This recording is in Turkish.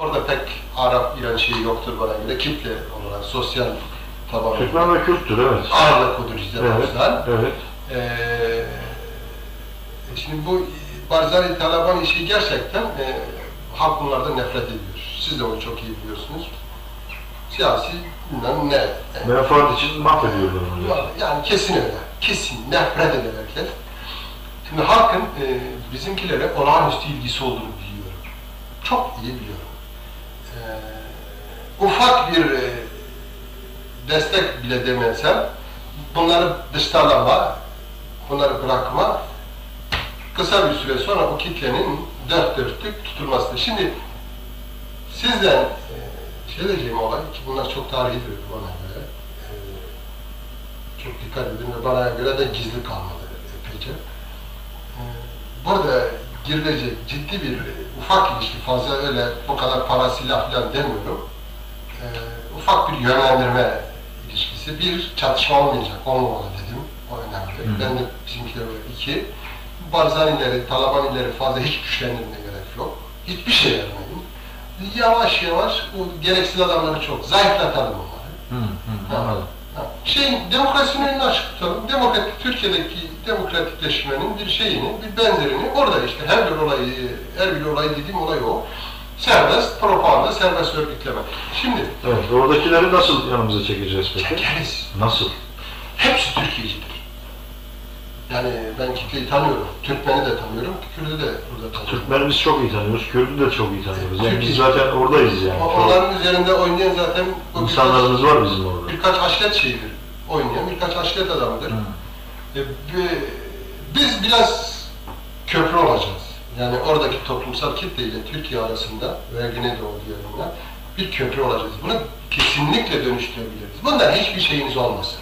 Orada pek Arap İran şeyi yoktur bana göre. Kitle olarak, sosyal tabanı. Türkmen ve Kürttür, evet. Ağırlık odur izlemezler. Evet. Şimdi bu Barzani Taliban işi gerçekten halk bunlardan nefret ediyor. Siz de onu çok iyi biliyorsunuz. Siyasi bilmem ne. Menfaat için mahvediyorlar onu. Yani kesin öyle. Kesin nefret eder herkes. Şimdi halkın bizimkilere olağanüstü ilgisi olduğunu biliyorum. Çok iyi biliyorum. Ufak bir destek bile demesem, bunları dıştalama, bunları bırakma, kısa bir süre sonra o kitlenin dört dörtlük tutulmasıdır. Şimdi sizden şey diyeceğim olay ki bunlar çok tarihidir bana göre. Çok dikkat edin ve bana göre de gizli kalmalı epeyce. Burada girilecek ciddi bir ufak ilişki, fazla öyle bu kadar para, silah falan demiyorum. Ufak bir yönlendirme ilişkisi. Bir, çatışma olmayacak, olmamalı dedim. O önemli. Ben de bizimkiler öyle. İki, Barzanileri, Talabanileri fazla hiç güçlendirmeye gerek yok. Hiçbir şey yapmayın. Yavaş yavaş bu gereksiz adamları çok zayıflatalım onları. Anladım. Demokrasinin önünü açık tutalım. Türkiye'deki demokratikleşmenin bir şeyini, bir benzerini orada işte her bir olay dediğim olay o. Serbest propaganda, serbest örgütleme. Şimdi evet, oradakileri nasıl yanımıza çekeceğiz peki? çekeriz. Nasıl? Hepsi Türkiye'cidir. Yani ben kitleyi tanıyorum. Türkmeni de tanıyorum, Kürt'ü de burada tanıyorum. Türkmen'i biz çok iyi tanıyoruz, Kürt'ü de çok iyi tanıyoruz. Yani biz zaten oradayız yani. Onların üzerinde oynayan zaten İnsanlarımız var bizim orada. Birkaç aşiret şeyidir. Oynayan birkaç aşiret adamıdır. Biz biraz köprü olacağız. Yani oradaki toplumsal kitle ile Türkiye arasında ve Güneydoğu diğerinde bir köprü olacağız. Bunu kesinlikle dönüştürebiliriz. Bundan hiçbir şeyiniz olmasın.